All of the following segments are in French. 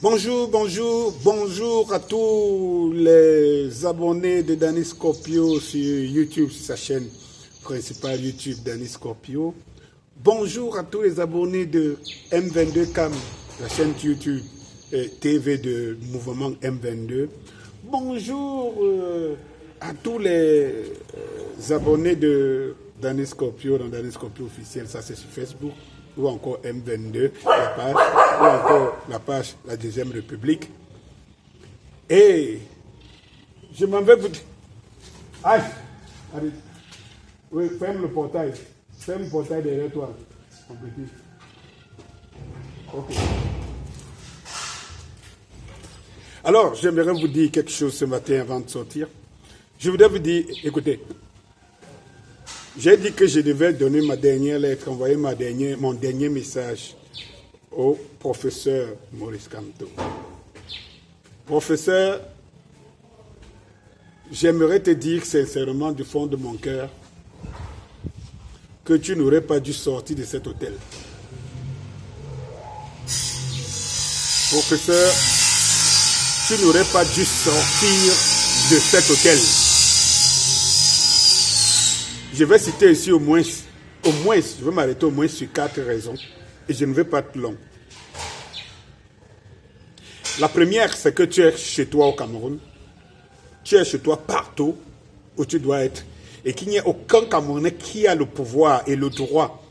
Bonjour à tous les abonnés de Danny Scorpio sur YouTube, sur sa chaîne principale YouTube Danny Scorpio. Bonjour à tous les abonnés de M22 Cam, la chaîne YouTube TV de mouvement M22. Bonjour à tous les abonnés de Danny Scorpio, dans Danny Scorpio officiel, ça c'est sur Facebook, ou encore M22, la page, ou encore la page La Deuxième République. Et je m'en vais vous dire... Aïe, allez. Oui, ferme le portail. Ferme le portail derrière toi, mon petit. Ok. Alors, j'aimerais vous dire quelque chose ce matin avant de sortir. Je voudrais vous dire, écoutez, j'ai dit que je devais donner ma dernière lettre, envoyer mon dernier message au professeur Maurice Kamto. Professeur, j'aimerais te dire sincèrement du fond de mon cœur que tu n'aurais pas dû sortir de cet hôtel. Professeur, tu n'aurais pas dû sortir de cet hôtel. Je vais citer ici au moins, je vais m'arrêter au moins sur 4 raisons et je ne vais pas être long. La première, c'est que tu es chez toi au Cameroun. Tu es chez toi partout où tu dois être. Et qu'il n'y a aucun Camerounais qui a le pouvoir et le droit,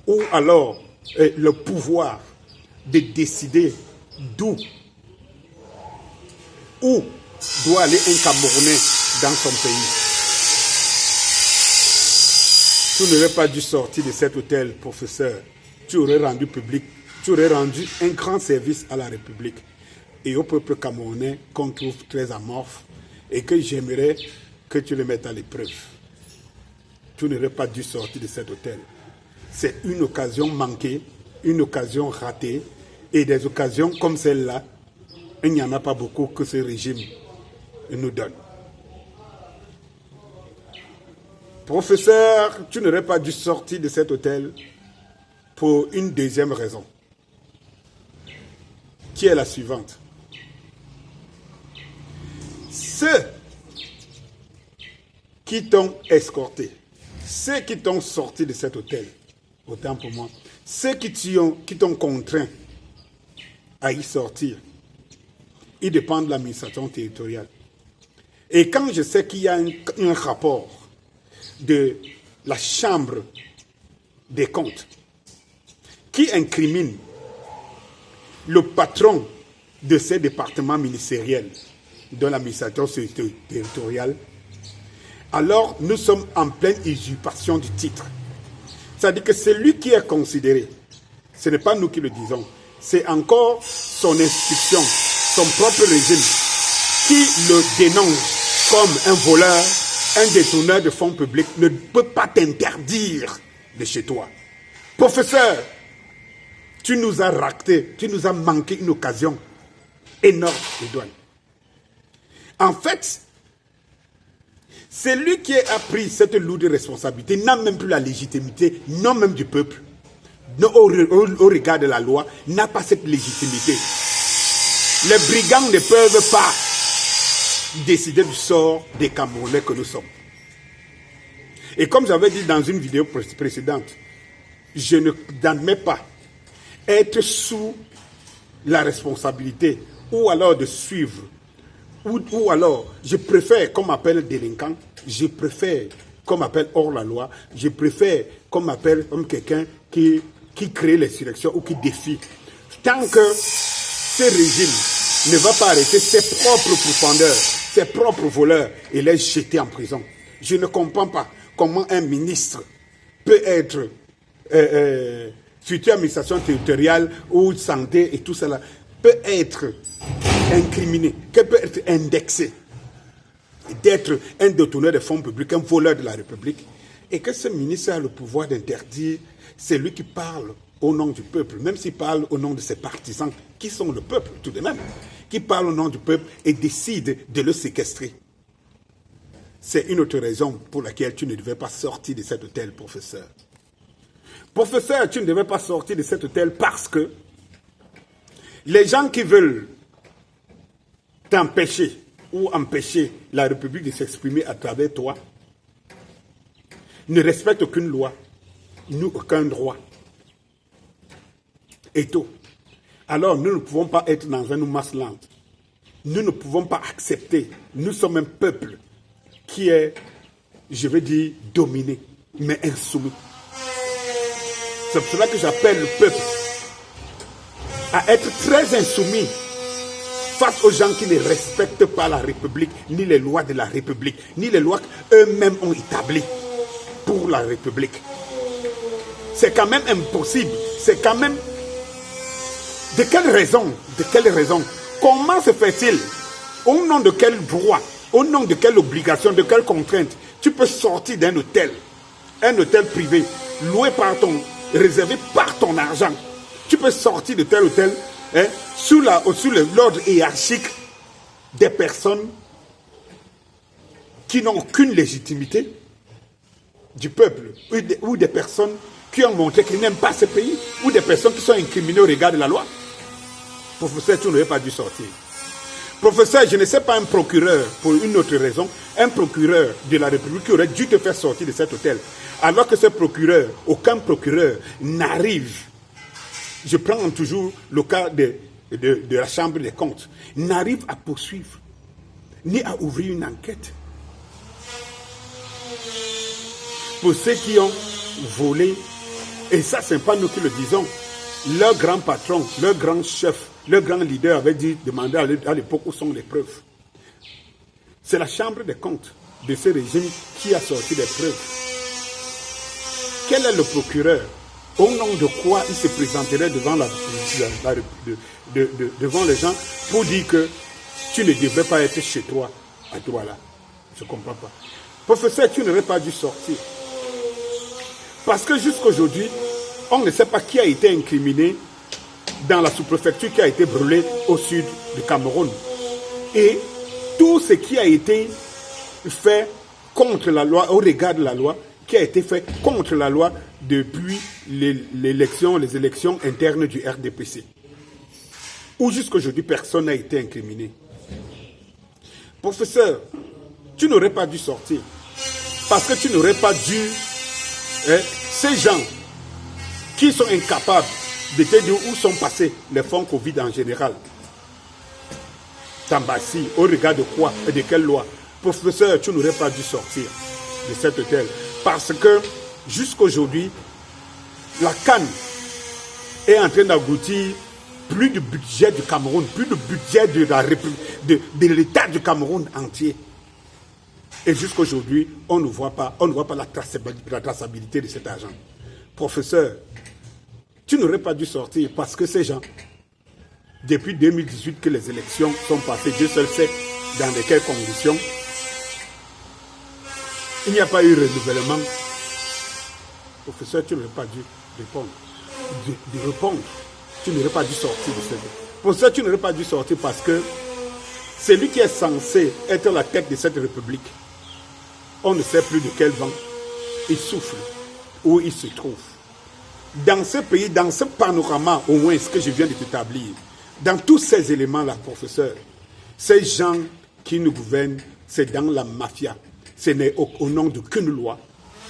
ou alors le pouvoir de décider d'où, où doit aller un Camerounais dans son pays. Tu n'aurais pas dû sortir de cet hôtel, professeur. Tu aurais rendu public, tu aurais rendu un grand service à la République et au peuple camerounais qu'on trouve très amorphe et que j'aimerais que tu le mettes à l'épreuve. Tu n'aurais pas dû sortir de cet hôtel. C'est une occasion manquée, une occasion ratée, et des occasions comme celle-là, il n'y en a pas beaucoup que ce régime nous donne. Professeur, tu n'aurais pas dû sortir de cet hôtel pour une deuxième raison, qui est la suivante. Ceux qui t'ont escorté, ceux qui t'ont sorti de cet hôtel, autant pour moi, ceux qui t'ont contraint à y sortir, ils dépendent de l'administration territoriale. Et quand je sais qu'il y a un rapport de la Chambre des comptes qui incrimine le patron de ces départements ministériels de l'administration territoriale, alors nous sommes en pleine usurpation du titre. C'est-à-dire que c'est lui qui est considéré, ce n'est pas nous qui le disons, c'est encore son instruction, son propre régime qui le dénonce comme un voleur, un détourneur de fonds publics, ne peut pas t'interdire de chez toi. Professeur, tu nous as raté, tu nous as manqué une occasion énorme de douane. En fait, c'est lui qui a pris cette lourde responsabilité, n'a même plus la légitimité, non même du peuple, au regard de la loi, n'a pas cette légitimité. Les brigands ne peuvent pas décider du sort des Camerounais que nous sommes. Et comme j'avais dit dans une vidéo précédente, je n'admets pas être sous la responsabilité ou alors de suivre, ou alors je préfère qu'on m'appelle délinquant, je préfère qu'on m'appelle hors la loi, je préfère qu'on m'appelle comme quelqu'un qui crée l'insurrection ou qui défie. Tant que ce régime ne va pas arrêter ses propres profondeurs, ses propres voleurs et les jeter en prison. Je ne comprends pas comment un ministre peut être future administration territoriale ou santé et tout cela peut être incriminé, peut être indexé d'être un détourneur de fonds publics, un voleur de la République, et que ce ministre a le pouvoir d'interdire, c'est lui qui parle au nom du peuple, même s'il parle au nom de ses partisans, qui sont le peuple tout de même, qui parle au nom du peuple et décide de le séquestrer. C'est une autre raison pour laquelle tu ne devais pas sortir de cet hôtel, professeur. Professeur, tu ne devais pas sortir de cet hôtel parce que Les gens qui veulent t'empêcher ou empêcher la République de s'exprimer à travers toi ne respectent aucune loi, ni aucun droit. Et tout. Alors nous ne pouvons pas être dans un no man's land. Nous ne pouvons pas accepter. Nous sommes un peuple qui est, je veux dire, dominé, mais insoumis. C'est pour cela que j'appelle le peuple à être très insoumis face aux gens qui ne respectent pas la République, ni les lois de la République, ni les lois qu'eux-mêmes ont établies pour la République. C'est quand même impossible. C'est quand même... De quelle raison? De quelle raison? Comment se fait-il? Au nom de quel droit? Au nom de quelle obligation? De quelle contrainte? Tu peux sortir d'un hôtel, un hôtel privé, loué par ton... réservé par ton argent. Tu peux sortir de tel hôtel sous l'ordre hiérarchique des personnes qui n'ont aucune légitimité du peuple, ou des personnes qui ont montré qu'ils n'aiment pas ce pays, ou des personnes qui sont incriminées au regard de la loi. Professeur, tu n'aurais pas dû sortir. Professeur, je ne sais pas un procureur, pour une autre raison, un procureur de la République qui aurait dû te faire sortir de cet hôtel. Alors que ce procureur, aucun procureur n'arrive, je prends toujours le cas de la Chambre des comptes, n'arrive à poursuivre, ni à ouvrir une enquête. Pour ceux qui ont volé, et ça, ce n'est pas nous qui le disons, leur grand patron, leur grand chef, leur grand leader avait demandé à l'époque où sont les preuves. C'est la Chambre des comptes de ce régime qui a sorti les preuves. Quel est le procureur? Au nom de quoi il se présenterait devant, devant les gens pour dire que tu ne devrais pas être chez toi à Douala? Je ne comprends pas. Professeur, tu n'aurais pas dû sortir. Parce que jusqu'aujourd'hui, on ne sait pas qui a été incriminé dans la sous-préfecture qui a été brûlée au sud du Cameroun. Et tout ce qui a été fait contre la loi, au regard de la loi, qui a été fait contre la loi depuis les élections internes du RDPC. Où jusqu'aujourd'hui, personne n'a été incriminé. Professeur, tu n'aurais pas dû sortir. Parce que tu n'aurais pas dû... ces gens qui sont incapables de te dire où sont passés les fonds Covid en général. Tambassi, au regard de quoi et de quelle loi? Professeur, tu n'aurais pas dû sortir de cet hôtel. Parce que jusqu'aujourd'hui, la CAN est en train d'engloutir plus du budget du Cameroun, plus du budget de la République, de l'État du Cameroun entier. Et jusqu'aujourd'hui, on ne voit pas la traçabilité de cet argent. Professeur, tu n'aurais pas dû sortir parce que ces gens, depuis 2018 que les élections sont passées, Dieu seul sait dans de quelles conditions, il n'y a pas eu renouvellement. Professeur, tu n'aurais pas dû répondre. De répondre. Tu n'aurais pas dû sortir de cette... Professeur, tu n'aurais pas dû sortir parce que c'est lui qui est censé être la tête de cette république. On ne sait plus de quel vent il souffle, où il se trouve. Dans ce pays, dans ce panorama, au moins ce que je viens de t'établir, dans tous ces éléments-là, professeur, ces gens qui nous gouvernent, c'est dans la mafia. Ce n'est au nom d'aucune loi.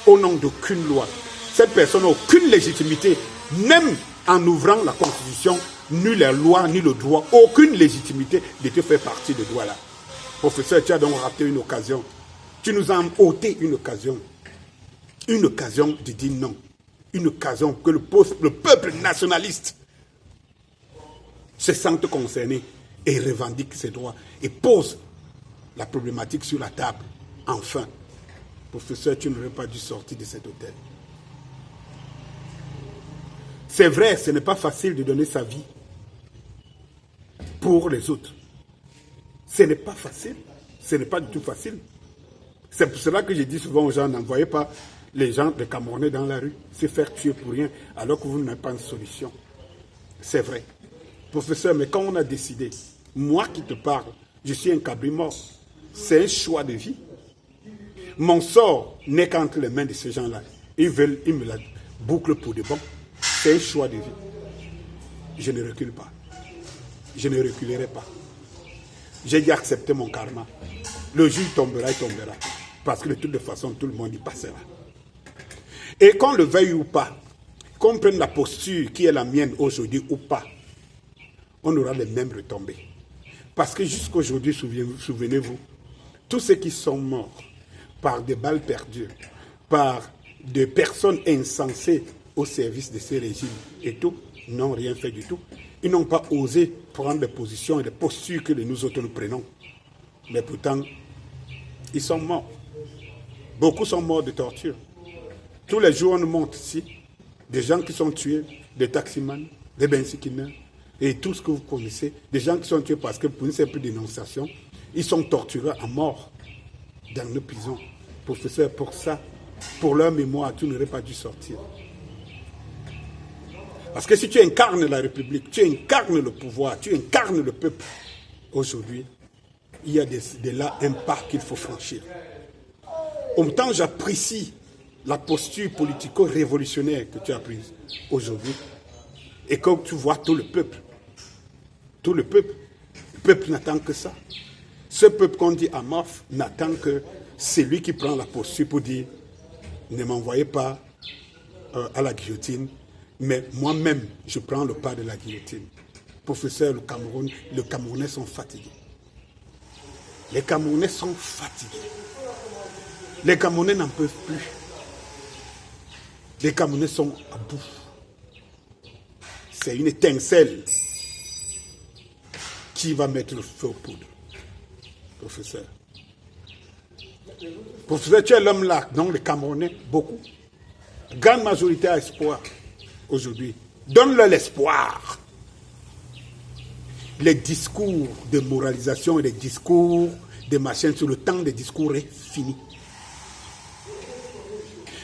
Au nom d'aucune loi. Cette personne n'a aucune légitimité, même en ouvrant la Constitution, ni la loi, ni le droit, aucune légitimité de te faire partie de Douala. Professeur, tu as donc raté une occasion. Tu nous as ôté une occasion. Une occasion de dire non. Une occasion que le peuple nationaliste se sente concerné et revendique ses droits et pose la problématique sur la table. Enfin, professeur, tu n'aurais pas dû sortir de cet hôtel. C'est vrai, ce n'est pas facile de donner sa vie pour les autres. Ce n'est pas facile. Ce n'est pas du tout facile. C'est pour cela que je dis souvent aux gens, n'envoyez pas les gens, les Camerounais dans la rue, se faire tuer pour rien, alors que vous n'avez pas une solution. C'est vrai. Professeur, mais quand on a décidé, moi qui te parle, je suis un cabri mort. C'est un choix de vie. Mon sort n'est qu'entre les mains de ces gens-là. Ils me la bouclent pour de bon. C'est un choix de vie. Je ne recule pas. je ne reculerai pas. J'ai dit accepter mon karma. Le jour tombera, il tombera. Parce que de toute façon, tout le monde y passera. Et qu'on le veuille ou pas, qu'on prenne la posture qui est la mienne aujourd'hui ou pas, on aura les mêmes retombées. Parce que jusqu'aujourd'hui, souvenez-vous, tous ceux qui sont morts par des balles perdues, par des personnes insensées au service de ces régimes et tout, n'ont rien fait du tout. Ils n'ont pas osé prendre des positions et des postures que nous autres nous prenons. Mais pourtant, ils sont morts. Beaucoup sont morts de torture. Tous les jours, on nous montre ici des gens qui sont tués, des taximans, des bensikineurs, et tout ce que vous connaissez, des gens qui sont tués parce que pour une simple dénonciation, ils sont torturés à mort dans nos prisons. Professeur, pour ça, pour leur mémoire, tu n'aurais pas dû sortir. Parce que si tu incarnes la République, tu incarnes le pouvoir, tu incarnes le peuple, aujourd'hui, il y a là un pas qu'il faut franchir. Autant j'apprécie la posture politico-révolutionnaire que tu as prise aujourd'hui, et comme tu vois tout le peuple n'attend que ça. Ce peuple qu'on dit Amorphe n'attend que celui qui prend la posture pour dire ne m'envoyez pas à la guillotine, mais moi-même je prends le pas de la guillotine. Professeur, les Camerounais sont fatigués. Les Camerounais sont fatigués. Les Camerounais n'en peuvent plus. Les Camerounais sont à bout. C'est une étincelle qui va mettre le feu aux poudres. Professeur. Professeur, tu es l'homme là, donc les Camerounais, beaucoup. Grande majorité a espoir aujourd'hui. Donne-leur l'espoir. Les discours de moralisation et les discours de machines sur le temps des discours est fini.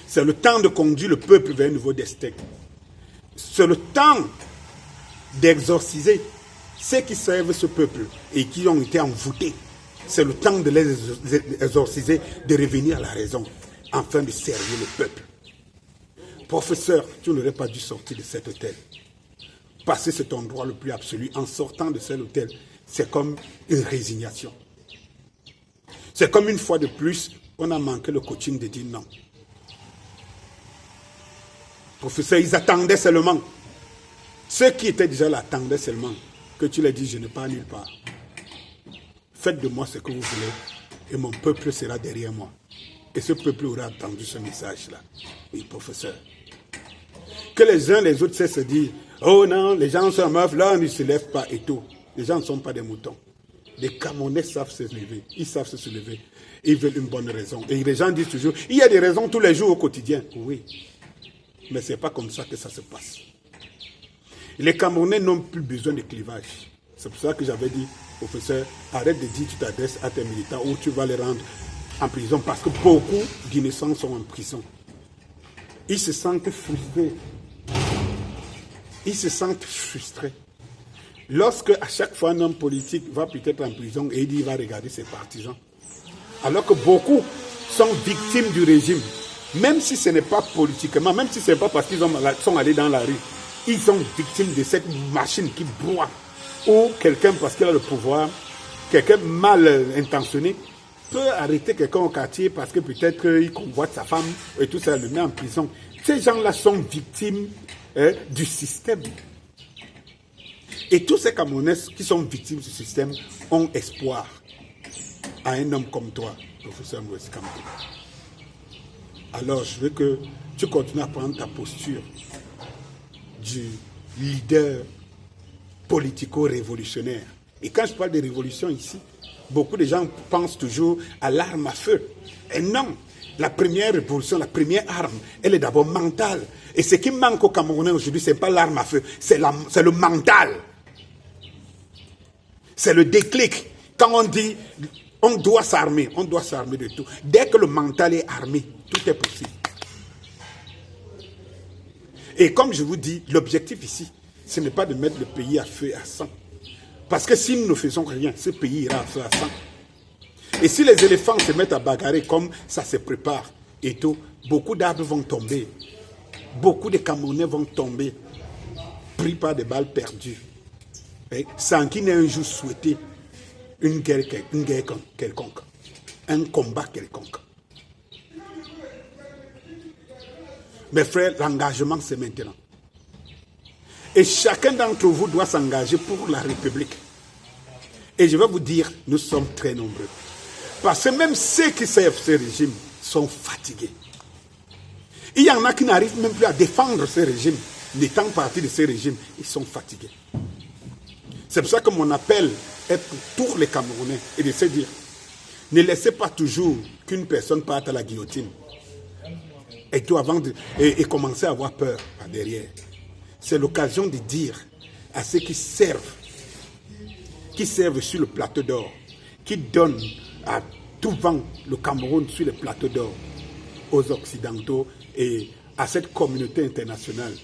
C'est le temps de conduire le peuple vers un nouveau destin. C'est le temps d'exorciser ceux qui servent ce peuple et qui ont été envoûtés. C'est le temps de les exorciser, de revenir à la raison, afin de servir le peuple. Professeur, tu n'aurais pas dû sortir de cet hôtel. Passer cet endroit le plus absolu, en sortant de cet hôtel, c'est comme une résignation. C'est comme une fois de plus, on a manqué le coaching de dire non. Professeur, ils attendaient seulement. Ceux qui étaient déjà là attendaient seulement que tu leur dis, je ne pars nulle part. Faites de moi ce que vous voulez et mon peuple sera derrière moi. Et ce peuple aura entendu ce message-là. Oui, professeur. Que les uns les autres cessent de se dire, oh non, les gens sont meufs, là, ils ne se lèvent pas et tout. Les gens ne sont pas des moutons. Les Camerounais savent se lever. Ils savent se lever. Ils veulent une bonne raison. Et les gens disent toujours, il y a des raisons tous les jours au quotidien. Oui. Mais ce n'est pas comme ça que ça se passe. Les Camerounais n'ont plus besoin de clivage. C'est pour ça que j'avais dit, professeur, arrête de dire que tu t'adresses à tes militants ou tu vas les rendre en prison. Parce que beaucoup d'Innocents sont en prison. Ils se sentent frustrés. Ils se sentent frustrés. Lorsque à chaque fois un homme politique va peut-être en prison et il dit qu'il va regarder ses partisans. Alors que beaucoup sont victimes du régime. Même si ce n'est pas politiquement, même si ce n'est pas parce qu'ils sont allés dans la rue. Ils sont victimes de cette machine qui broie. Ou quelqu'un, parce qu'il a le pouvoir, quelqu'un mal intentionné, peut arrêter quelqu'un au quartier parce que peut-être qu'il convoite sa femme et tout ça, le met en prison. Ces gens-là sont victimes du système. Et tous ces Camerounais qui sont victimes du système ont espoir à un homme comme toi, professeur Moïse Kamto. Alors je veux que tu continues à prendre ta posture du leader politico-révolutionnaire. Et quand je parle de révolution ici, beaucoup de gens pensent toujours à l'arme à feu. Et non, la première révolution, la première arme, elle est d'abord mentale. Et ce qui manque aux Camerounais aujourd'hui, ce n'est pas l'arme à feu, c'est le mental. C'est le déclic. Quand on dit, on doit s'armer de tout. Dès que le mental est armé, tout est possible. Et comme je vous dis, l'objectif ici, ce n'est pas de mettre le pays à feu et à sang. Parce que si nous ne faisons rien, ce pays ira à feu et à sang. Et si les éléphants se mettent à bagarrer comme ça se prépare et tout, beaucoup d'arbres vont tomber. Beaucoup de Camerounais vont tomber, pris par des balles perdues. sans qu'il n'ait un jour souhaité une guerre quelconque, un combat quelconque. Mes frères, l'engagement c'est maintenant. Et chacun d'entre vous doit s'engager pour la République. Et je vais vous dire, nous sommes très nombreux. Parce que même ceux qui servent ce régime sont fatigués. Il y en a qui n'arrivent même plus à défendre ce régime. N'étant partie de ce régime, ils sont fatigués. C'est pour ça que mon appel est pour tous les Camerounais et de se dire, ne laissez pas toujours qu'une personne parte à la guillotine et commencer à avoir peur par derrière. C'est l'occasion de dire à ceux qui servent sur le plateau d'or, qui donnent à tout vent le Cameroun sur le plateau d'or, aux Occidentaux et à cette communauté internationale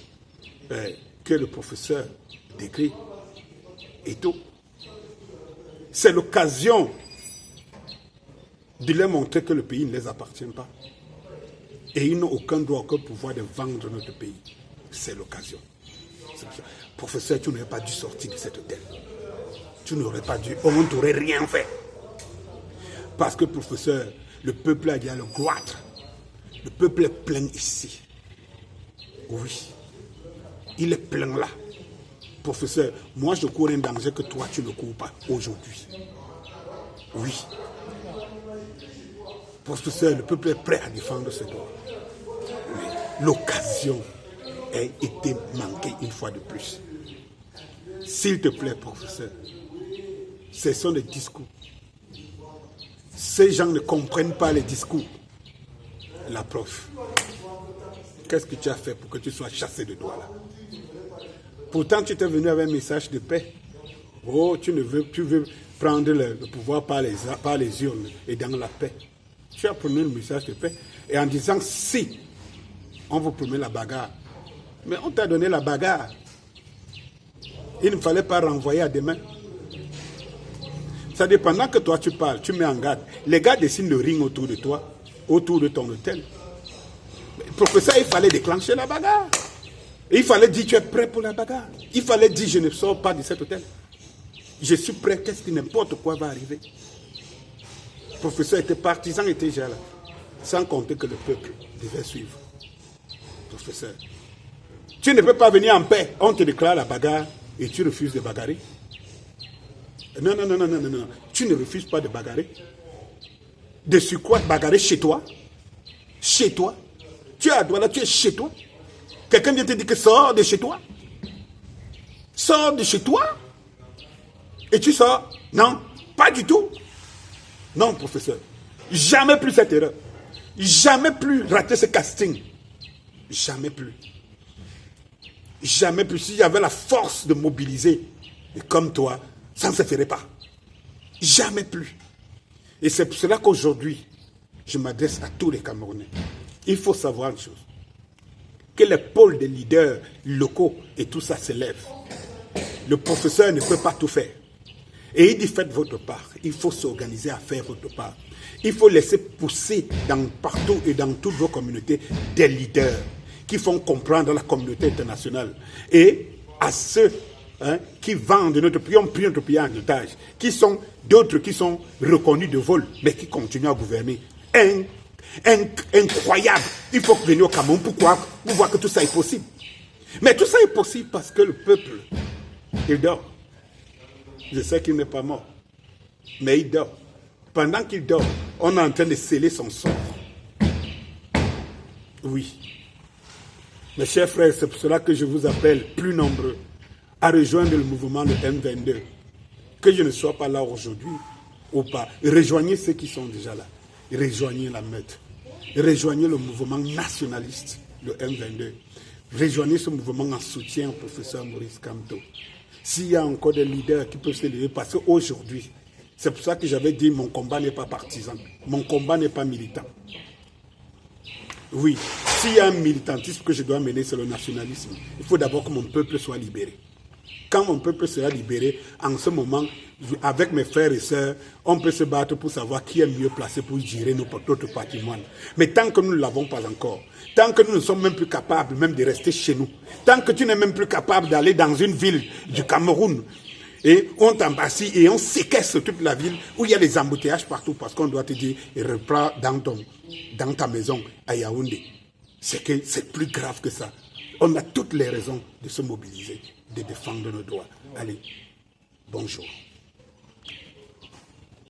que le professeur décrit et tout. C'est l'occasion de leur montrer que le pays ne les appartient pas. Et ils n'ont aucun droit, aucun pouvoir de vendre notre pays. C'est l'occasion. Professeur, tu n'aurais pas dû sortir de cet hôtel. Tu n'aurais pas dû, on ne t'aurait rien fait. Parce que, professeur, le peuple a dit à le gloître. Le peuple est plein ici. Oui. Il est plein là. Professeur, moi je cours un danger que toi tu ne cours pas aujourd'hui. Oui. Professeur, le peuple est prêt à défendre ses droits. Mais l'occasion a été manquée une fois de plus. S'il te plaît, professeur, ce sont des discours. Ces gens ne comprennent pas les discours. La prof, qu'est-ce que tu as fait pour que tu sois chassé de doigts là? Pourtant, tu t'es venu avec un message de paix. Oh, tu veux prendre le pouvoir par les urnes et dans la paix. Tu as promis le message de paix. Et en disant, si on vous promet la bagarre, mais on t'a donné la bagarre. Il ne fallait pas renvoyer à demain. Ça dépend, pendant que toi tu parles, tu mets en garde. Les gars dessinent le ring autour de toi, autour de ton hôtel. Professeur, il fallait déclencher la bagarre. Et il fallait dire, tu es prêt pour la bagarre. Il fallait dire, je ne sors pas de cet hôtel. Je suis prêt, qu'est-ce que n'importe quoi va arriver. Le professeur était partisan, était déjà là. Sans compter que le peuple devait suivre. Professeur, tu ne peux pas venir en paix. On te déclare la bagarre et tu refuses de bagarrer. Non. Tu ne refuses pas de bagarrer. De sur quoi bagarrer chez toi? Chez toi? Tu es à Douala, tu es chez toi? Quelqu'un vient te dire que sors de chez toi? Sors de chez toi? Et tu sors? Non, pas du tout. Non, professeur. Jamais plus cette erreur. Jamais plus rater ce casting. Jamais plus. Jamais plus. S'il y avait la force de mobiliser, et comme toi, ça ne se ferait pas. Jamais plus. Et c'est pour cela qu'aujourd'hui, je m'adresse à tous les Camerounais. Il faut savoir une chose. Que les pôles des leaders locaux et tout ça s'élèvent. Le professeur ne peut pas tout faire. Et il dit faites votre part. Il faut s'organiser à faire votre part. Il faut laisser pousser partout et dans toutes vos communautés des leaders qui font comprendre la communauté internationale. Et à ceux qui vendent notre pays, ont pris notre pays en otage, qui sont d'autres qui sont reconnus de vol, mais qui continuent à gouverner. Incroyable. Il faut venir au Cameroun. Pourquoi? Pour voir que tout ça est possible. Mais tout ça est possible parce que le peuple, il dort. Je sais qu'il n'est pas mort, mais il dort. Pendant qu'il dort, on est en train de sceller son sort. Oui. Mes chers frères, c'est pour cela que je vous appelle plus nombreux à rejoindre le mouvement de M22. Que je ne sois pas là aujourd'hui ou pas. Rejoignez ceux qui sont déjà là. Rejoignez la meute. Rejoignez le mouvement nationaliste, le M22. Rejoignez ce mouvement en soutien au professeur Maurice Kamto. S'il y a encore des leaders qui peuvent se lever, parce qu'aujourd'hui, c'est pour ça que j'avais dit mon combat n'est pas partisan, mon combat n'est pas militant. Oui, s'il y a un militantisme que je dois mener, c'est le nationalisme. Il faut d'abord que mon peuple soit libéré. Quand mon peuple sera libéré, en ce moment, avec mes frères et sœurs, on peut se battre pour savoir qui est mieux placé pour gérer notre patrimoine. Mais tant que nous ne l'avons pas encore, tant que nous ne sommes même plus capables même de rester chez nous, tant que tu n'es même plus capable d'aller dans une ville du Cameroun et on t'embassit et on séquestre toute la ville où il y a les embouteillages partout parce qu'on doit te dire reprends dans ta maison à Yaoundé. C'est que c'est plus grave que ça. On a toutes les raisons de se mobiliser, de défendre nos droits. Allez, bonjour.